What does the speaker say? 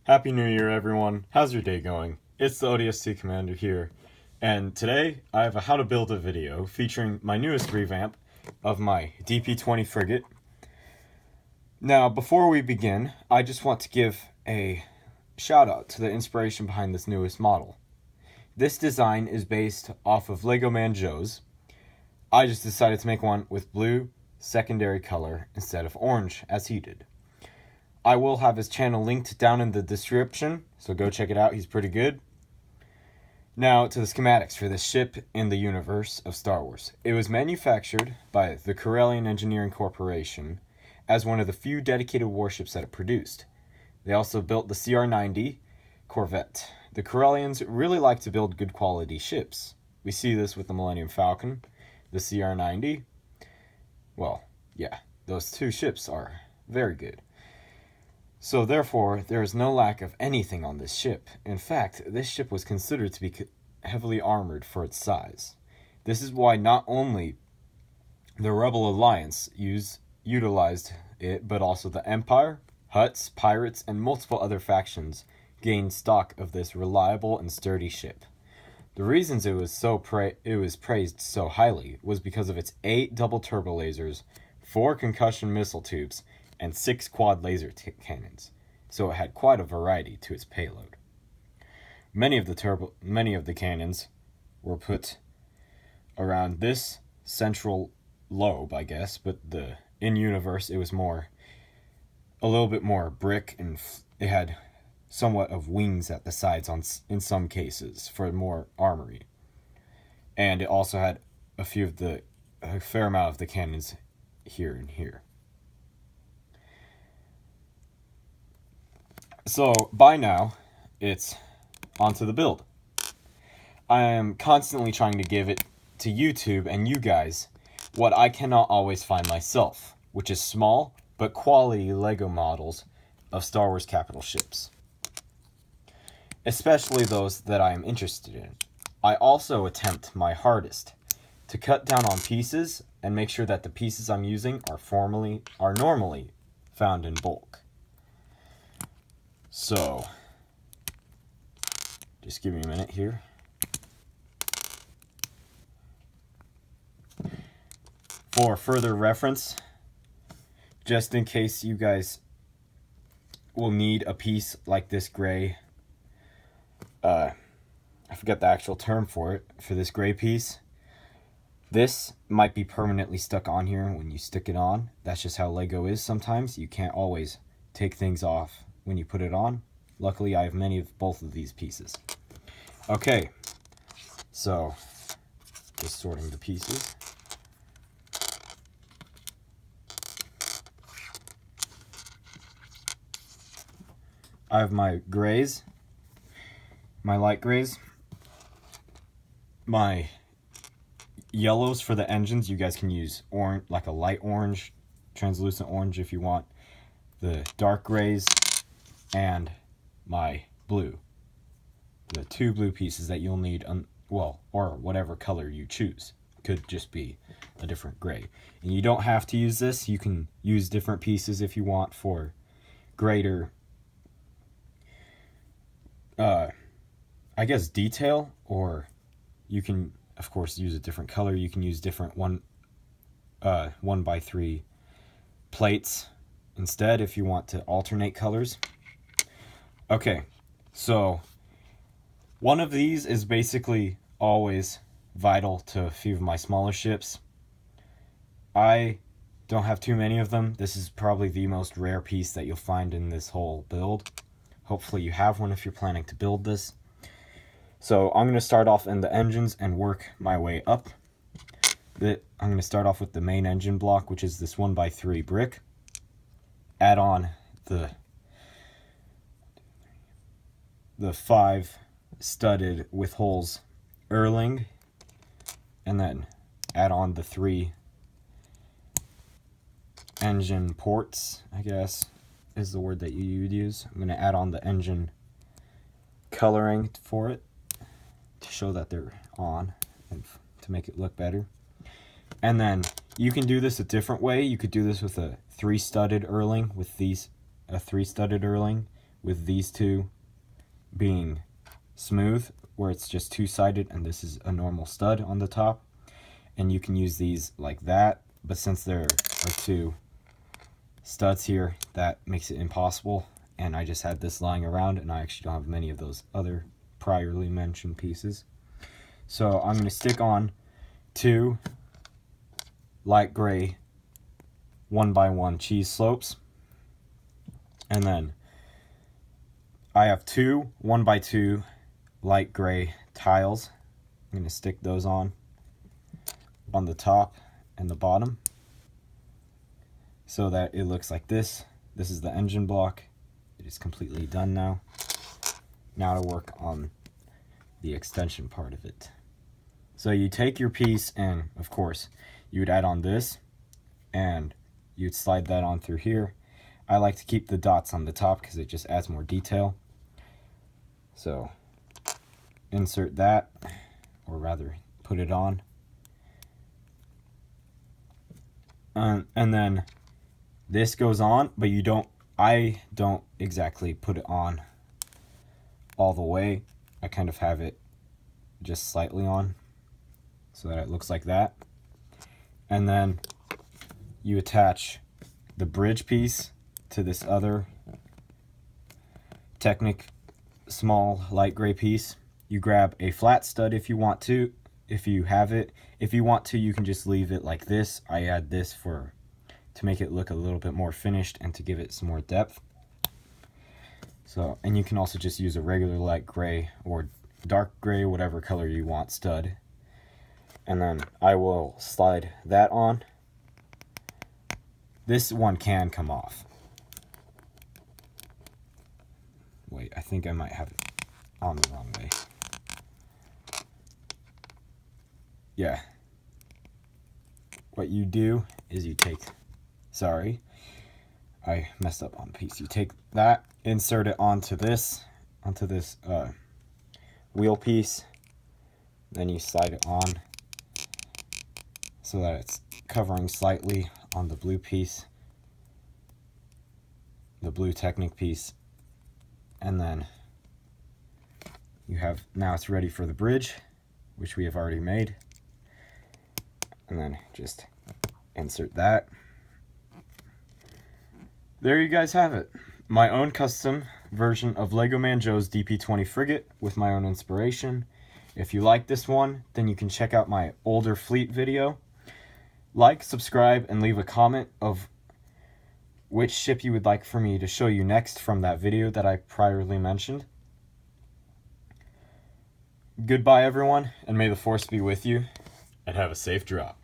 Happy New Year, everyone. How's your day going? It's the ODST Commander here, and today I have a how to build a video featuring my newest revamp of my DP-20 frigate. Now, before we begin, I just want to give a shout out to the inspiration behind this newest model. This design is based off of Lego Man Joe's. I just decided to make one with blue secondary color instead of orange as he did. I will have his channel linked down in the description, so go check it out. He's pretty good. Now to the schematics for this ship in the universe of Star Wars. It was manufactured by the Corellian Engineering Corporation as one of the few dedicated warships that it produced. They also built the CR-90 Corvette. The Corellians really like to build good quality ships. We see this with the Millennium Falcon, the CR-90. Well, yeah, those two ships are very good. So therefore, there is no lack of anything on this ship. In fact, this ship was considered to be heavily armored for its size. This is why not only the Rebel Alliance utilized it, but also the Empire, Hutts, Pirates, and multiple other factions gained stock of this reliable and sturdy ship. The reasons it was praised so highly was because of its 8 double turbo lasers, 4 concussion missile tubes, and 6 quad laser cannons, so it had quite a variety to its payload. Many of the cannons were put around this central lobe, I guess, but in universe it was a little bit more brick, and it had somewhat of wings at the sides in some cases for more armory. And it also had a fair amount of the cannons here and here. So, by now, it's onto the build. I am constantly trying to give it to YouTube and you guys what I cannot always find myself, which is small but quality Lego models of Star Wars capital ships, especially those that I am interested in. I also attempt my hardest to cut down on pieces and make sure that the pieces I'm using are normally found in bulk. So, just give me a minute here. For further reference, just in case you guys will need a piece like this gray, I forget the actual term for this gray piece. This might be permanently stuck on here when you stick it on. That's just how Lego is sometimes. You can't always take things off when you put it on. Luckily, I have many of both of these pieces. Okay, so just sorting the pieces. I have my grays, my light grays, my yellows for the engines. You guys can use orange, like a light orange, translucent orange if you want. The dark grays, and my blue. The 2 blue pieces that you'll need, or whatever color you choose. Could just be a different gray. And you don't have to use this. You can use different pieces if you want for greater, I guess, detail. Or you can, of course, use a different color. You can use different 1x3 plates instead if you want to alternate colors. Okay, so one of these is basically always vital to a few of my smaller ships. I don't have too many of them. This is probably the most rare piece that you'll find in this whole build. Hopefully you have one if you're planning to build this. So I'm going to start off in the engines and work my way up. I'm going to start off with the main engine block, which is this 1x3 brick. Add on the 5 studded with holes Erling, and then add on the 3 engine ports, I guess is the word that you would use. I'm going to add on the engine coloring for it to show that they're on and to make it look better. And then you can do this a different way. You could do this with a 3 studded Erling with a 3 studded Erling with these two being smooth, where it's just two-sided, and this is a normal stud on the top. And you can use these like that, but since there are two studs here, that makes it impossible. And I just had this lying around, and I actually don't have many of those other priorly mentioned pieces. So I'm going to stick on two light gray 1x1 cheese slopes, and then I have two 1x2 light gray tiles. I'm going to stick those on the top and the bottom so that it looks like this. This is the engine block. It is completely done now. Now to work on the extension part of it. So you take your piece, and of course you would add on this, and you'd slide that on through here. I like to keep the dots on the top because it just adds more detail. So insert that, or rather put it on. And then this goes on, but I don't exactly put it on all the way. I kind of have it just slightly on so that it looks like that. And then you attach the bridge piece to this other Technic small light gray piece. You grab a flat stud if you want to, if you have it. If you want to, you can just leave it like this. I add this to make it look a little bit more finished and to give it some more depth. So, and you can also just use a regular light gray or dark gray, whatever color you want, stud. And then I will slide that on. This one can come off. Wait, I think I might have it on the wrong way. Yeah. What you do is you take, sorry, I messed up on the piece. You take that, insert it onto this wheel piece, then you slide it on so that it's covering slightly on the blue piece, the blue Technic piece, and then you have, now it's ready for the bridge, which we have already made. And then just insert that. There you guys have it. My own custom version of Lego Man Joe's DP-20 Frigate with my own inspiration. If you like this one, then you can check out my older fleet video. Like, subscribe, and leave a comment of which ship you would like for me to show you next from that video that I priorly mentioned. Goodbye everyone, and may the force be with you, and have a safe drop.